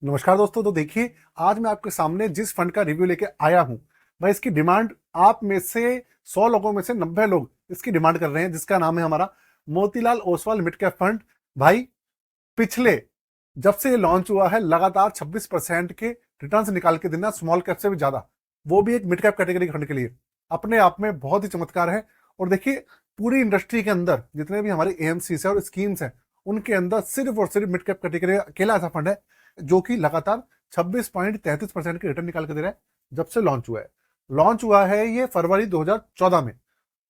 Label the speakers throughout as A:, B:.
A: नमस्कार दोस्तों। तो देखिए, आज मैं आपके सामने जिस फंड का रिव्यू लेके आया हूं, भाई इसकी डिमांड आप में से 100 लोगों में से 90 लोग इसकी डिमांड कर रहे हैं, जिसका नाम है हमारा Motilal Oswal mid cap fund. भाई पिछले जब से ये लॉन्च हुआ है लगातार 26% के रिटर्न्स निकाल के देना, स्मॉल कैप से भी ज्यादा, वो भी एक मिड कैप कैटेगरी फंड के लिए अपने आप में बहुत ही चमत्कार है। और देखिए, पूरी इंडस्ट्री के अंदर जितने भी हमारे एएमसी है और स्कीम्स हैं, उनके अंदर सिर्फ और सिर्फ मिड कैप कैटेगरी अकेला ऐसा फंड है जो कि लगातार 26.33% के रिटर्न निकाल के दे रहा है जब से लॉन्च हुआ है। लॉन्च हुआ है ये फरवरी 2014 में,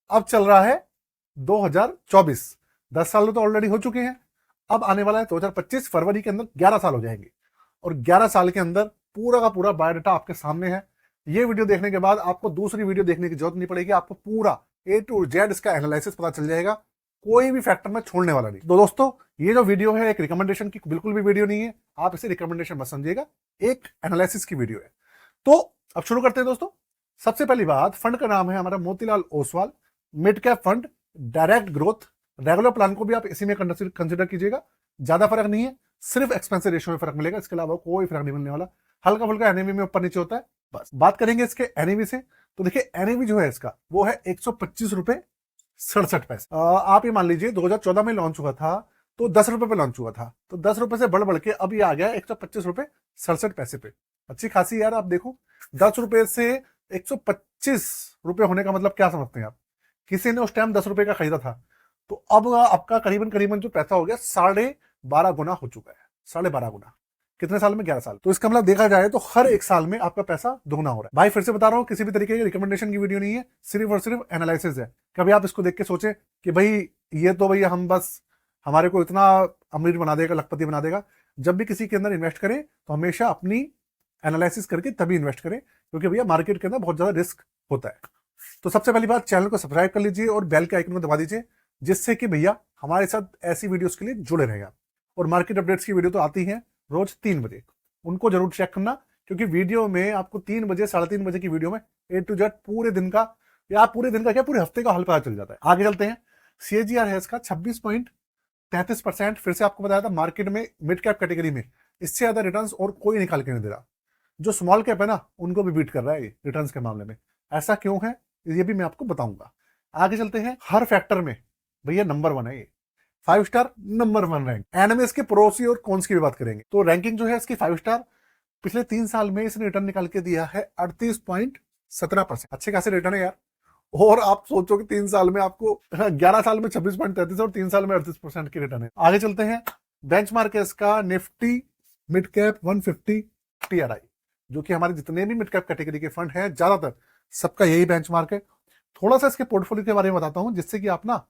A: अब चल रहा है 2024। 10 साल तो ऑलरेडी हो चुके हैं। अब आने वाला है 2025, फरवरी के अंदर 11 साल हो जाएंगे। और 11 साल के अंदर पूरा का पूरा बायोडाटा आपके सामने है। ये वीडियो देखने के बाद आपको दूसरी वीडियो देखने की जरूरत नहीं पड़ेगी, आपको पूरा ए टू जेड इसका एनालिसिस पता चल जाएगा, कोई भी फैक्टर में छोड़ने वाला नहीं। तो दोस्तों, ये जो वीडियो है एक रिकमेंडेशन की बिल्कुल भी वीडियो नहीं है, आप इसे रिकमेंडेशन मत समझिएगा, एक एनालिसिस की वीडियो है। तो अब शुरू करते हैं दोस्तों। सबसे पहली बात, फंड का नाम है हमारा Motilal Oswal mid cap fund direct growth. Regular plan को भी आप इसी में कंसिडर कीजिएगा, ज्यादा फर्क नहीं है, सिर्फ एक्सपेंस रेशियो में फर्क मिलेगा, इसके अलावा कोई फर्क नहीं मिलने वाला। हल्का फुल्का एनएवी में ऊपर नीचे होता है बस। बात करेंगे इसके एनएवी से, तो देखिए एनएवी जो है इसका वो है 125 रुपए 67 पैसे। आप ये मान लीजिए 2014 में लॉन्च हुआ था तो 10 रुपए पे लॉन्च हुआ था, तो 10 रुपए से बढ़ बढ़ के अब ये आ गया 125 रुपए 67 पैसे पे। अच्छी खासी यार, आप देखो 10 रुपए से 125 रुपए होने का मतलब क्या समझते हैं आप? किसी ने उस टाइम 10 रुपए का खरीदा था, तो अब आपका करीबन करीबन जो पैसा हो गया 12.5 गुना हो चुका है। 12.5 गुना कितने साल में? 11 साल। तो इसका मतलब देखा जाए तो हर एक साल में आपका पैसा दोगुना हो रहा है। भाई फिर से बता रहा हूं, किसी भी तरीके की रिकमेंडेशन की वीडियो नहीं है, सिर्फ और सिर्फ एनालिसिस है। कभी आप इसको देख के सोचे कि भाई ये तो भैया हम बस हमारे को इतना अमीर बना देगा, लखपति बना देगा। जब भी किसी के अंदर इन्वेस्ट करें तो हमेशा अपनी एनालिसिस करके तभी इन्वेस्ट करें, क्योंकि भैया मार्केट के अंदर बहुत ज्यादा रिस्क होता है। तो सबसे पहली बात, चैनल को सब्सक्राइब कर लीजिए और बेल के आइकन को दबा दीजिए, जिससे कि भैया हमारे साथ ऐसी वीडियोस के लिए जुड़े रहेगा। और मार्केट अपडेट्स की वीडियो तो आती है रोज 3 बजे, उनको जरूर चेक करना, क्योंकि वीडियो में आपको 3 बजे 3:30 बजे की वीडियो में ए टू जेड पूरे दिन का, या पूरे दिन का क्या पूरे हफ्ते का हल पता चल जाता है। आगे चलते हैं। सीएजीआर है इसका 26.33%। फिर से आपको बताया था मार्केट में मिड कैप कैटेगरी में इससे ज्यादा रिटर्न्स और कोई निकाल के नहीं दे रहा। जो स्मॉल कैप है ना, उनको भी बीट कर रहा है रिटर्न्स के मामले में। ऐसा क्यों है ये भी मैं आपको बताऊंगा। आगे चलते हैं। हर फैक्टर में भैया नंबर 1 है ये, 5 स्टार नंबर 1 रैंक। एंड में इसके प्रोसी और कॉन्स की भी बात करेंगे। तो रैंकिंग जो है इसकी 5 स्टार। पिछले 3 साल में इसने रिटर्न निकाल के दिया है 38.17%। अच्छे खासे रिटर्न है यार। और आप सोचो कि 3 साल में आपको 11 साल में 26.33 और 3 साल में 38% की रिटर्न है। आगे चलते हैं। बेंचमार्क है इसका निफ्टी मिड कैप 150 टीआरआई, जो कि हमारे जितने भी मिड कैप कैटेगरी के फंड हैं ज्यादातर सबका यही बेंचमार्क है। थोड़ा सा इसके पोर्टफोलियो के बारे में बताता हूं, जिससे कि आप ना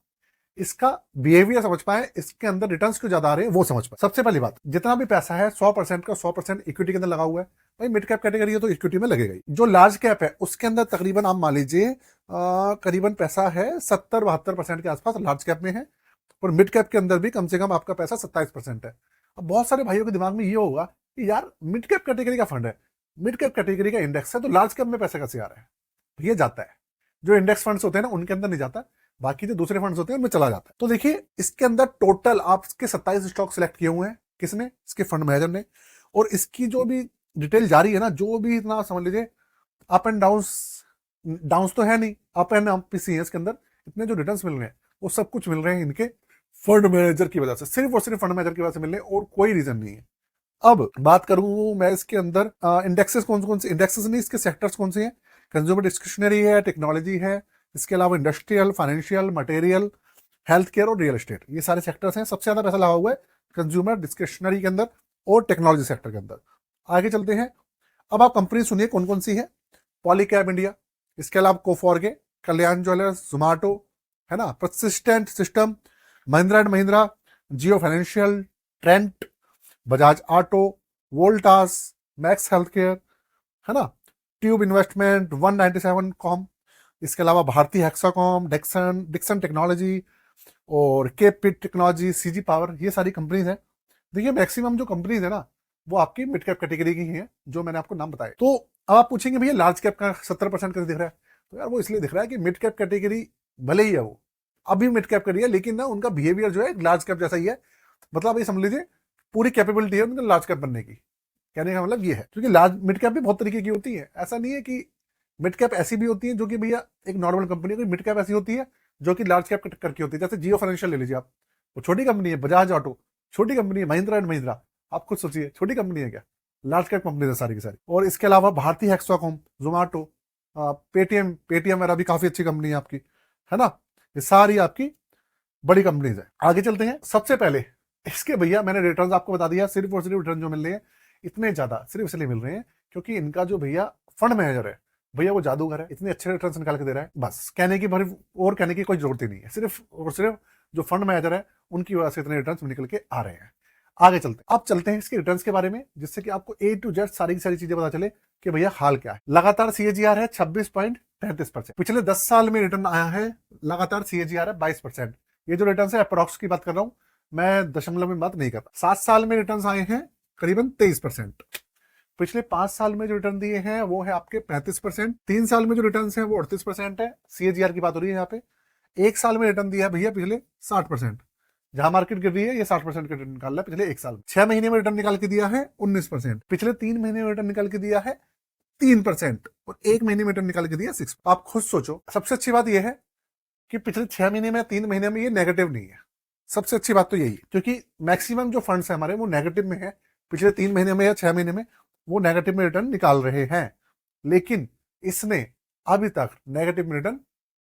A: इसका बिहेवियर समझ पाए, इसके अंदर रिटर्न्स क्यों ज्यादा आ रहे हैं वो समझ पाए। सबसे पहली बात, जितना भी पैसा है 100% का 100% इक्विटी के अंदर लगा हुआ है। भाई मिड कैप कैटेगरी है तो इक्विटी में लगेगा ही। जो लार्ज कैप है उसके अंदर तकरीबन आप मान लीजिए करीबन पैसा है 70-72% के आसपास लार्ज कैप में है, और मिड कैप के अंदर भी कम से कम आपका पैसा 27% है। अब बहुत सारे भाइयों के दिमाग में ये होगा कि यार मिड कैप कैटेगरी का फंड है, मिड कैप कैटेगरी का इंडेक्स है, तो लार्ज कैप में पैसा कैसे आ रहा है? ये जाता है, जो इंडेक्स फंड्स होते हैं ना उनके अंदर नहीं जाता, बाकी जो दूसरे फंड्स होते हैं उनमें चला जाता है। तो देखिए, इसके अंदर टोटल आपके 27 स्टॉक सिलेक्ट किए हुए हैं। किसने? इसके फंड मैनेजर ने। और इसकी जो भी डिटेल जारी है ना, जो भी इतना समझ लीजिए अप एंड डाउन, डाउन तो है नहीं, अप एंड अप ही है इसके अंदर। इतने जो रिटर्न्स मिल रहे हैं वो सब कुछ मिल रहे हैं इनके फंड मैनेजर की वजह से, सिर्फ और सिर्फ फंड मैनेजर की वजह से मिल रहे हैं, और कोई रीजन नहीं है। अब बात करूं मैं इसके अंदर इंडेक्सेस कौन कौन से, इंडेक्सेस नहीं, इसके सेक्टर्स कौन से हैं? कंज्यूमर डिस्क्रिशनरी है, टेक्नोलॉजी है, इसके अलावा industrial, financial, material, health care और रियल एस्टेट, ये सारे सेक्टर्स हैं। सबसे ज्यादा पैसा लगा हुआ है कंज्यूमर डिस्क्रिशनरी के अंदर और टेक्नोलॉजी सेक्टर के अंदर। आगे चलते हैं। अब आप कंपनी सुनिए कौन कौन सी है। पॉलीकैब इंडिया, इसके अलावा कोफॉर्गे, कल्याण ज्वेलर्स, जोमैटो, है ना, persistent system, Mahindra and Mahindra, Jio financial, Trent, Bajaj auto, Voltas, max health care, है ना, ट्यूब इन्वेस्टमेंट, 197 कॉम, इसके अलावा भारतीय हेक्साकॉम, डिक्सन टेक्नोलॉजी और केपिट टेक्नोलॉजी, सीजी पावर, ये सारी कंपनीज हैं। देखिए मैक्सिमम जो कंपनीज है ना वो आपकी मिड कैप कैटेगरी की ही है, जो मैंने आपको नाम बताया। तो अब आप पूछेंगे भैया लार्ज कैप का 70% कैसे दिख रहा है? तो यार वो इसलिए दिख रहा है कि मिड कैप कैटेगरी भले ही है, वो अभी मिड कैप करी है, लेकिन ना उनका बिहेवियर जो है लार्ज कैप जैसा ही है। मतलब ये समझ लीजिए पूरी कैपेबिलिटी है उनका लार्ज कैप बनने की, कहने का मतलब ये है, क्योंकि लार्ज मिड कैप भी बहुत तरीके की होती है। ऐसा नहीं है कि मिड कैप ऐसी भी होती है जो कि भैया एक नॉर्मल कंपनी है, मिड कैप ऐसी होती है जो कि लार्ज कैप टक्कर की होती है। जैसे जियो फाइनेंशियल ले लीजिए आप, वो छोटी कंपनी है। बजाज ऑटो छोटी कंपनी है। महिंद्रा एंड महिंद्रा आप खुद सोचिए छोटी कंपनी है क्या? लार्ज कैप कंपनी है सारी की सारी। और इसके अलावा भारतीय हेक्साकॉम, जोमेटो, पेटीएम, पेटीएम वगैरह भी काफी अच्छी कंपनी है आपकी, है ना। ये सारी आपकी बड़ी कंपनीज है। आगे चलते हैं। सबसे पहले इसके भैया मैंने रिटर्न आपको बता दिया, सिर्फ और सिर्फ रिटर्न जो मिल रहे हैं इतने ज्यादा सिर्फ इसलिए मिल रहे हैं क्योंकि इनका जो भैया फंड मैनेजर है भैया वो जादूगर है, इतने अच्छे रिटर्न निकाल के दे रहा है। बस कहने की भरी और कहने की कोई जरूरत ही नहीं है, सिर्फ और सिर्फ जो फंड मैनेजर है उनकी वजह से इतने रिटर्न निकल के आ रहे हैं। आगे चलते हैं। अब चलते हैं इसके रिटर्न्स के बारे में, जिससे कि आपको ए टू जेड सारी की सारी चीजें पता चले कि भैया हाल क्या है। लगातार सीएजीआर है 26.33%। पिछले 10 साल में रिटर्न आया है लगातार सीएजीआर है 22%। ये जो रिटर्न है अप्रोक्स की बात कर रहा हूं मैं, दशमलव में बात नहीं करता। 7 साल में रिटर्न आए हैं करीबन 23%। पिछले 5 साल में जो रिटर्न दिए हैं वो है आपके 35%। 3 साल में जो रिटर्न है वो 38% है। सीएजीआर की बात हो रही है यहाँ पे। 1 साल में रिटर्न दिया है भैया पिछले 60%। जहां मार्केट गिर रही है ये 60% का रिटर्न निकाल रहा है पिछले 1 साल में। 6 महीने में रिटर्न निकाल के दिया है 19%। पिछले 3 महीने में रिटर्न निकाल के दिया है 3%। और 1 महीने में रिटर्न निकाल के दिया 6। आप खुद सोचो, सबसे अच्छी बात यह है कि पिछले 6 महीने में 3 महीने में ये नेगेटिव नहीं है। सबसे अच्छी बात तो यही है, क्योंकि मैक्सिमम जो फंड्स है हमारे वो नेगेटिव में है। पिछले 3 महीने में या 6 महीने में वो नेगेटिव में रिटर्न निकाल रहे हैं, लेकिन इसने अभी तक नेगेटिव में रिटर्न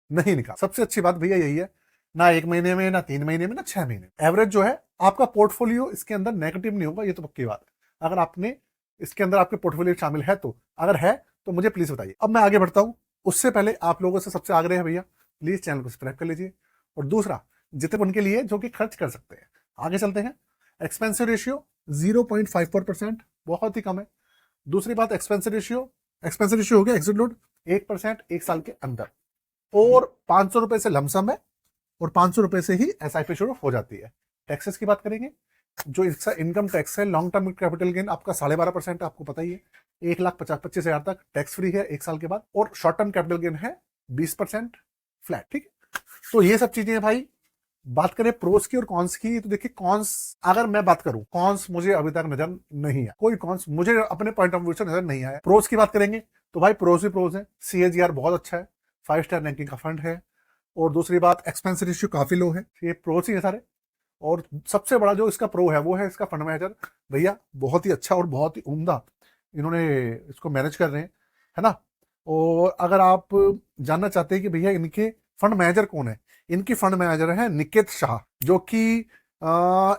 A: नहीं निकाला। सबसे अच्छी बात भैया यही है, ना 1 महीने में, ना 3 महीने में, ना 6 महीने में। एवरेज जो है आपका पोर्टफोलियो इसके अंदर नेगेटिव नहीं होगा, ये तो पक्की बात है। अगर आपने इसके अंदर आपके पोर्टफोलियो शामिल है तो, अगर है तो मुझे प्लीज बताइए। अब मैं आगे बढ़ता हूं, उससे पहले आप लोगों से सबसे आग्रह है भैया प्लीज चैनल को सब्सक्राइब कर लीजिए, और दूसरा जितने उनके लिए जो कि खर्च कर सकते हैं। आगे चलते हैं। एक्सपेंसिव रेशियो 0.54%, बहुत ही कम है। दूसरी बात एक्सपेंसिव रेशियो हो गया एग्जिट लोड 1% 1 साल के अंदर, और 500 रुपए से लमसम है, और 500 रुपए से ही एसआईपी शुरू हो जाती है। टैक्सेस की बात करेंगे, जो इसका इनकम टैक्स है लॉन्ग टर्म कैपिटल गेन आपका 12.5% आपको पता ही है। 1,25,000 तक टैक्स फ्री है 1 साल के बाद, और शॉर्ट टर्म कैपिटल गेन है 20% फ्लैट। ठीक है, तो ये सब चीजें हैं भाई। बात करें प्रोस की और कॉन्स की, तो देखिए कॉन्स अगर मैं बात करूं, कॉन्स मुझे अभी तक नजर नहीं आया, कोई कॉन्स मुझे अपने पॉइंट ऑफ व्यू से नजर नहीं आया। प्रोस की बात करेंगे तो भाई प्रोस ही प्रोस है। सीएजीआर बहुत अच्छा है, 5 स्टार रैंकिंग का फंड है, और दूसरी बात एक्सपेंस रेशियो काफी लो है। ये प्रोस ही है सारे। और सबसे बड़ा जो इसका प्रो है वो है इसका फंड मैनेजर भैया, बहुत ही अच्छा और बहुत ही उम्दा इन्होंने इसको मैनेज कर रहे हैं, है ना। और अगर आप जानना चाहते हैं कि भैया इनके फंड मैनेजर कौन है, इनकी फंड मैनेजर है निकेत शाह, जो कि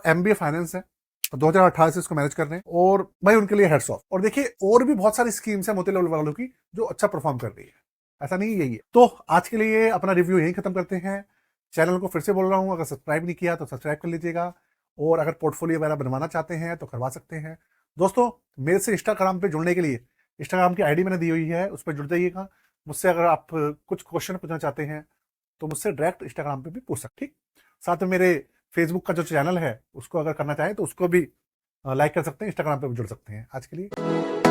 A: एमबीए फाइनेंस है, 2018 से इसको मैनेज कर रहे हैं, और भाई उनके लिए हेड्स ऑफ। और देखिए और भी बहुत सारी स्कीम्स है मोतीलाल वालों की जो अच्छा परफॉर्म कर रही है, ऐसा नहीं यही है। तो आज के लिए अपना रिव्यू यही खत्म करते हैं। चैनल को फिर से बोल रहा हूं, अगर सब्सक्राइब नहीं किया तो सब्सक्राइब कर लीजिएगा, और अगर पोर्टफोलियो वगैरह बनवाना चाहते हैं तो करवा सकते हैं। दोस्तों मेरे से इंस्टाग्राम पे जुड़ने के लिए इंस्टाग्राम की आईडी मैंने दी हुई है, उस पर जुड़ जाइएगा। मुझसे अगर आप कुछ क्वेश्चन पूछना चाहते हैं तो मुझसे डायरेक्ट इंस्टाग्राम पे भी पूछ सकते। ठीक, साथ में मेरे फेसबुक का जो चैनल है उसको अगर करना चाहें तो उसको भी लाइक कर सकते हैं, इंस्टाग्राम पे भी जुड़ सकते हैं। आज के लिए